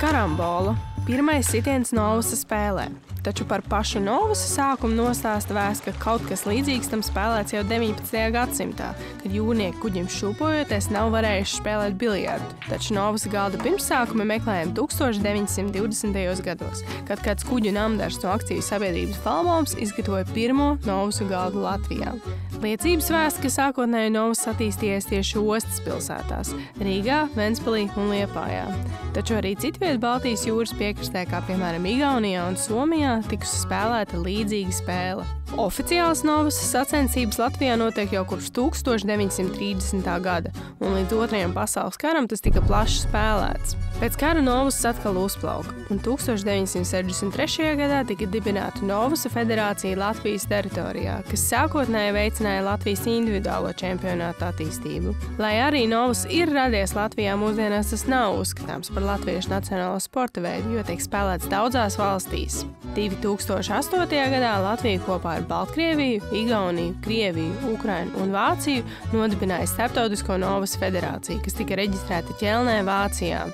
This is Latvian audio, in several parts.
Karambola – pirmais sitiens Novasa spēlē, taču par pašu Novasa sākumu nostāsta vēsts, ka kaut kas līdzīgs tam spēlēts jau 19. gadsimtā, kad jūrnieki kuģim šūpojoties nav varējuši spēlēt biljardu, taču Novasa galda pirmsākumi meklējami 1920. gados, kad kāds kuģu namdars no akciju sabiedrības Falmoms izgatavoja pirmo Novasu galdu Latvijā. Liecības vēsta, ka sākotnēji Novas attīstījies tieši ostas pilsētās – Rīgā, Ventspilī un Liepājā. Taču arī citviet Baltijas jūras piekrastē, kā piemēram Igaunijā un Somijā, tikusi spēlēta līdzīga spēle. Oficiāls Novasas sacensības Latvijā notiek jau kopš 1930. gada, un līdz Otrajam pasaules karam tas tika plaši spēlēts. Pēc kara Novasas atkal uzplauka, un 1963. gadā tika dibināta Novasa federācija Latvijas teritorijā, kas sākotnēji veicināja Latvijas individuālo čempionātu attīstību. Lai arī Novas ir radies Latvijā, mūsdienās tas nav uzskatāms par latviešu nacionālo sporta veidu, jo tiek spēlēts daudzās valstīs. 2008. gadā Latvija kopā ar Baltkrieviju, Igauniju, Krieviju, Ukrainu un Vāciju nodibināja Starptautisko Novas federāciju, kas tika reģistrēta Ķelnē, Vācijā.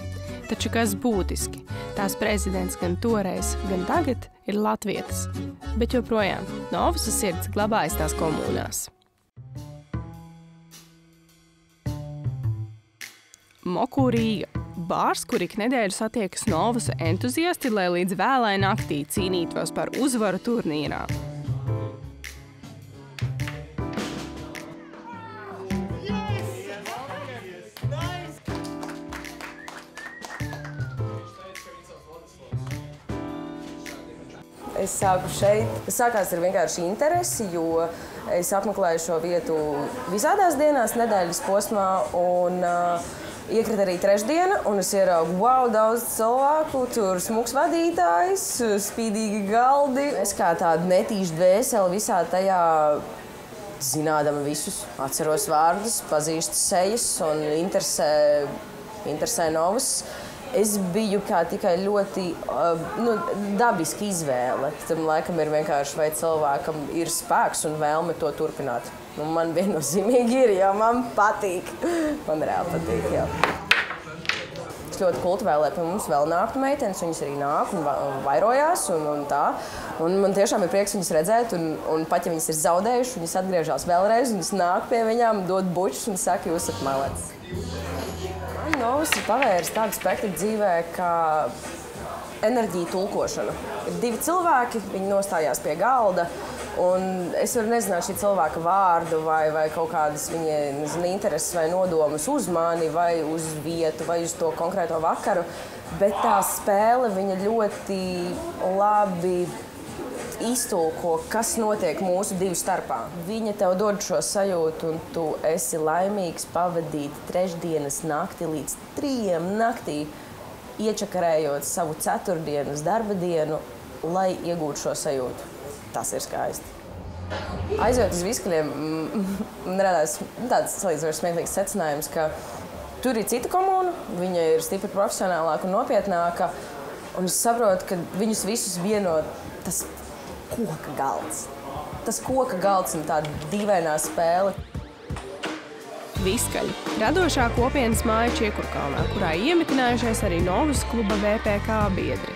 Taču kas būtiski, tās prezidents gan toreiz, gan tagad ir latvietis, bet joprojām Novasas sirds glabājas tās komunās. Moku Rīga – bārs, kur ik nedēļu satiekas Novasu entuziasti, lai līdz vēlai naktī cīnītos par uzvaru turnīrā. Es sāku šeit. Sākās ar vienkārši interesi, jo es apmeklēju šo vietu visādās dienās, nedēļas posmā, un iekrita arī trešdiena, un es ieraugu, wow, daudz cilvēku, tur smuks vadītājs, spīdīgi galdi. Es kā tāda netīša dvēsele visā tajā, zinādama visus, atceros vārdus, pazīstu sejas un interesē Novas. Es biju kā tikai ļoti dabiski izvēle. Tam laikam ir vienkārši, vai cilvēkam ir spēks un vēlme to turpināt. Man viennozīmīgi ir, jo man patīk. Man reāli patīk, jā. Es ļoti kultivēju, lai pie mums vēl nāktu meitenes, viņas arī nāk un vairojās un tā. Un man tiešām ir prieks viņas redzēt, un pat ja viņas ir zaudējušas, viņas atgriežās vēlreiz, un es nāku pie viņām, dod bučus un saka, jūs esat malēts. Novas ir pavēris tādu spektru dzīvē, kā enerģija tulkošana. Ir divi cilvēki, viņi nostājās pie galda, un es varu nezināt šī cilvēka vārdu vai kaut kādas viņa intereses vai nodomus uz mani, vai uz vietu, vai uz to konkrēto vakaru, bet tā spēle viņa ļoti labi iztulko, kas notiek mūsu divu starpā. Viņa tev dod šo sajūtu, un tu esi laimīgs pavadīt trešdienas nakti līdz 3 naktī, iečakarējot savu ceturtdienas darba dienu, lai iegūtu šo sajūtu. Tas ir skaisti. Aizjot uz Viskaļiem, man radās tāds salīdzinoši smieklīgs secinājums, ka tur ir cita komuna, viņa ir stipri profesionālāka un nopietnāka, un es saprotu, ka viņus visus vieno tas koka galds. Tas koka galds un tāda dīvainā spēle. Viskaļi – radošā kopienas māja Čiekurkalnā, kurā iemitinājušies arī Novas kluba VPK biedri.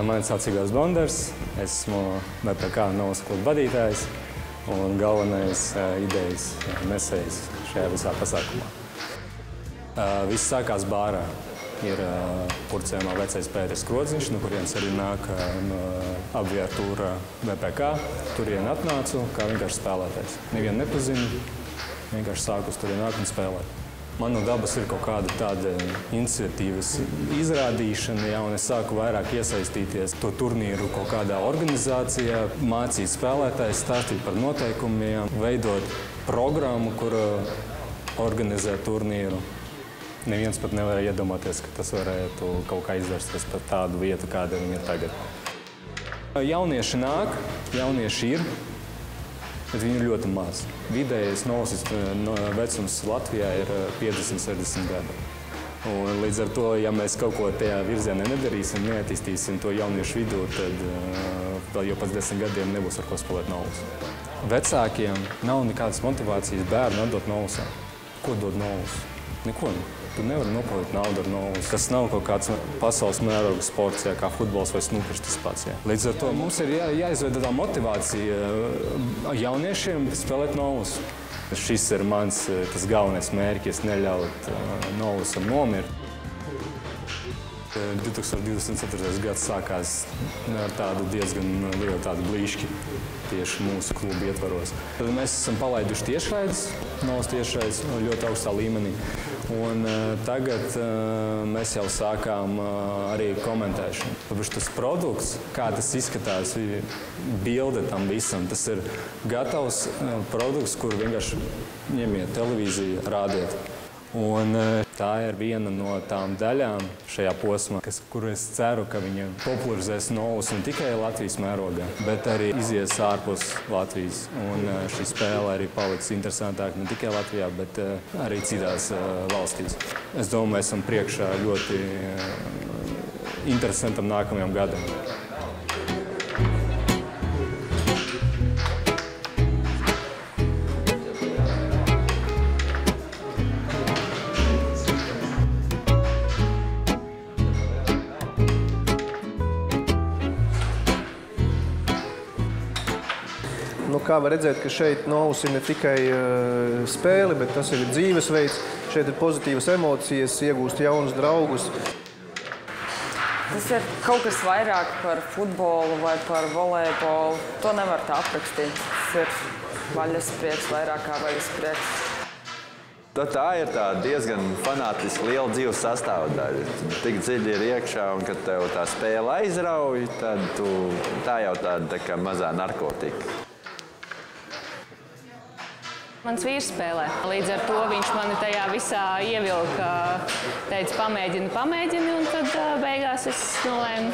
Mani sauc Igors Bonders, esmu VPK Novas kluba vadītājs un galvenais idejas nesējs šajā visā pasākumā. Viss sākās bārā. Ir Purcēmā vecais Pēters Krodziņš, no kurienes arī nāk abviatūra VPK. Turien atnācu kā vienkārši spēlētājs. Nevienu nepazinu, vienkārši sāku uz turien nāk un spēlēt. Man no dabas ir kaut kāda tāda iniciatīvas izrādīšana, ja, un es sāku vairāk iesaistīties to turnīru kaut kādā organizācijā, mācīt spēlētājus, stāstīt par noteikumiem, veidot programmu, kur organizē turnīru. Neviens pat nevarēja iedomāties, ka tas varētu kaut kā izvērsties par tādu vietu, kāda viņa ir tagad. Jaunieši nāk, jaunieši ir. Bet viņi ir ļoti maz. Vidējais novas vecums Latvijā ir 50–60 gadi. Un līdz ar to, ja mēs kaut ko tajā virzienā nedarīsim, neattīstīsim to jauniešu vidū, tad vēl jau pēc 10 gadiem nebūs ar ko spēlēt novus. Vecākiem nav nekādas motivācijas bērnu atdot novusā. Ko dod novus? Neko. Tu nevari nopelnīt naudu ar novus. Tas nav kaut kāds pasaules mēroga sports, kā futbols vai snukers tas pats. Jā. Līdz ar to mums ir jāizveido tā motivācija jauniešiem spēlēt novus. Šis ir mans tas galvenais mērķis, neļaut novusam nomirt. 2024. gads sākās ar tādu diezgan lielu tādu blīšķi tieši mūsu klubu ietvaros. Mēs esam palaiduši tiešraides, novus tiešraides ļoti augstā līmenī. Un tagad mēs jau sākām arī komentēšanu. Tāpēc tas produkts, kā tas izskatās, bilde tam visam, tas ir gatavs produkts, kur vienkārši ņemiet televīziju, rādiet. Un tā ir viena no tām daļām šajā posmā, kur es ceru, ka viņa popularizēs novus ne tikai Latvijas mērogā, bet arī izies ārpus Latvijas. Un šī spēle arī paliks interesantāka ne tikai Latvijā, bet arī citās valstīs. Es domāju, mēs esam priekšā ļoti interesantam nākamajam gadam. Kā var redzēt, ka šeit novus ir ne tikai spēle, bet tas ir dzīvesveids. Šeit ir pozitīvas emocijas, iegūst jaunus draugus. Tas ir kaut kas vairāk par futbolu vai par volejbolu. To nevar tā aprakstīt. Tas ir vaļasprieks, vairāk kā vaļasprieks. Tā ir tā diezgan fanātiski liela dzīves sastāvdaļa. Tik dziļi ir iekšā, un kad tev tā spēle aizrauj, tad tā jau tāda tā kā mazā narkotika. Mans vīrs spēlē. Līdz ar to viņš mani tajā visā ievilka, teica pamēģini, un tad beigās es nolēmu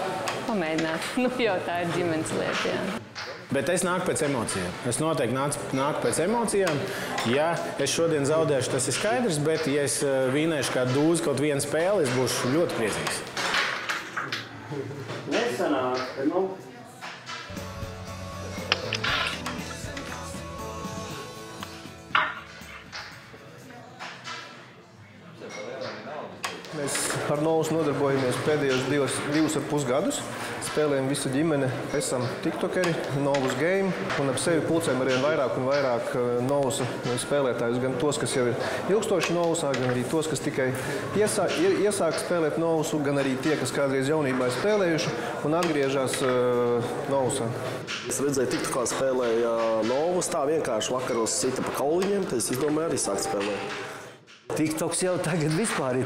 pamēģināt. Jo tā ir ģimenes lieta, jā. Bet es nāku pēc emocijām. Es noteikti nāku pēc emocijām. Ja es šodien zaudēšu, tas ir skaidrs, bet ja es vinēšu kā dūzi kaut vienu spēli, es būšu ļoti priecīgs. Nesanāk, nu. Mēs ar novus nodarbojamies pēdējos 2,5 gadus. Spēlējam visu ģimene. Esam tiktokeri, novus game, un ap sevi pulcējam arvien vairāk un vairāk novusu spēlētājus. Gan tos, kas jau ir ilgstoši novusā, gan arī tos, kas tikai iesāk spēlēt novusu, gan arī tie, kas kādreiz jaunībā ir spēlējuši un atgriežas novusā. Es redzēju, tiktokā spēlēja novus, tā vienkārši vakaros sita pa kauliņiem, tad es izdomāju arī sākt spēlēt. TikToks jau tagad vispār ir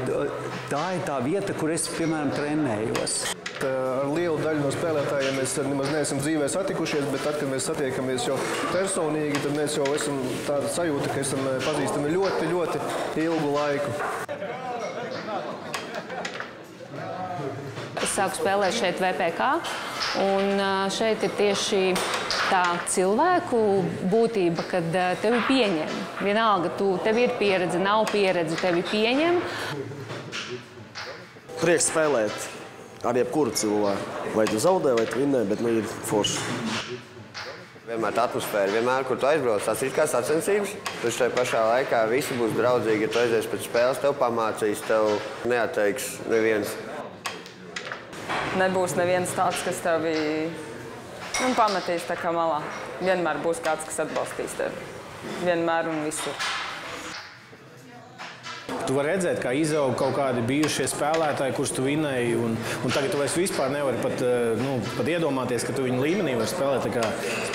tā vieta, kur es, piemēram, trenējos. Ar lielu daļu no spēlētājiem mēs nemaz neesam dzīvē satikušies, bet tad, kad mēs satiekamies jau personīgi, tad mēs jau esam tāda sajūta, ka esam pazīstami ļoti, ļoti ilgu laiku. Es sāku spēlēt šeit VPK, un šeit ir tieši tā cilvēku būtība, kad tevi pieņem. Vienalga, tev ir pieredze, nav pieredze, tevi pieņem. Prieks spēlēt ar jebkuru cilvēku. Vai tu zaudē, vai tu vinnē, bet ir forši. Vienmēr tā atmosfēra, vienmēr, kur tu aizbrauc, tas ir kā sacensības. Taču tajā pašā laikā visi būs draudzīgi, ja tu aizies pēc spēles, tev pamācīs, tev neatteiks neviens. Nebūs neviens tāds, kas tevi pametīs tā kā malā. Vienmēr būs kāds, kas atbalstīs tevi. Vienmēr un visur. Tu vari redzēt, kā izaug kaut kādi bijušie spēlētāji, kurus tu vinēji, un tagad tu vairs vispār nevari pat iedomāties, ka tu viņu līmenī vari spēlēt, tā kā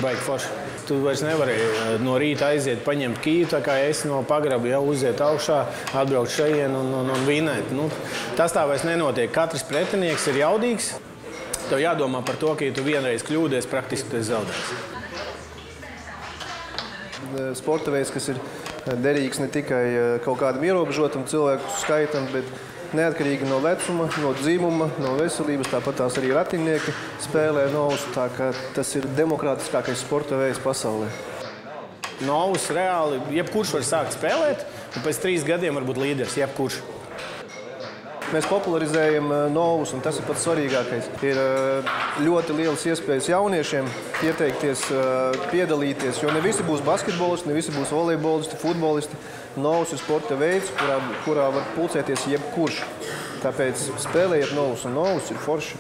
baigi forši. tu vairs nevari no rīta aiziet, paņemt kīju, tā kā es no pagraba jau uziet augšā, atbraukt šajien un vinēt. Nu, tas tā vairs nenotiek. Katrs pretinieks ir jaudīgs. Tev jādomā par to, ka ja tu vienreiz kļūdies, praktiski tu esi zaudējis. Sporta veids, kas ir derīgs ne tikai kaut kādam ierobežotam cilvēku skaitam, bet neatkarīgi no vecuma, no dzimuma, no veselības, tāpat tās arī ratinieki spēlē novusu, tā kā tas ir demokrātiskākais sporta veids pasaulē. Novus reāli, jebkurš var sākt spēlēt, un pēc 3 gadiem var būt līderis, jebkurš. Mēs popularizējam novus, un tas ir pats svarīgākais. Ir ļoti lielas iespējas jauniešiem ieteikties, piedalīties, jo ne visi būs basketbolisti, ne visi būs volejbolisti, futbolisti. Novus ir sporta veids, kurā var pulcēties jebkurš. Tāpēc spēlējiet novus, un novus ir forši.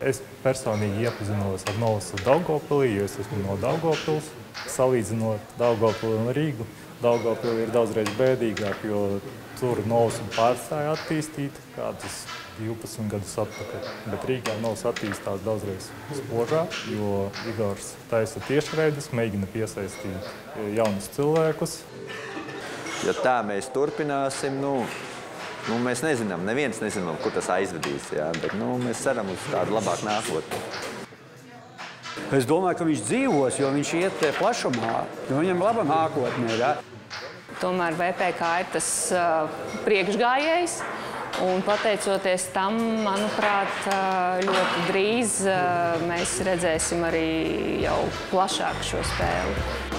Es personīgi iepazinos ar novusu Daugavpilī, jo es esmu no Daugavpils. Salīdzinot Daugavpili un Rīgu, Daugavpili ir daudzreiz bēdīgāk, jo tur novus pārstāja attīstīt kādus 12 gadus atpakaļ. Bet Rīgā novus attīstās daudzreiz spožāk, jo Igors taisa tiešraides, mēģina piesaistīt jaunus cilvēkus. Ja tā mēs turpināsim, mēs nezinām, neviens nezinām, kur tas aizvedīs, jā, bet mēs ceram uz tādu labāku nākotni. Es domāju, ka viņš dzīvos, jo viņš iet plašumā, jo viņam laba nākotnē. Ja? Tomēr VPK ir tas priekšgājējs, un pateicoties tam, manuprāt, ļoti drīz mēs redzēsim arī jau plašāk šo spēli.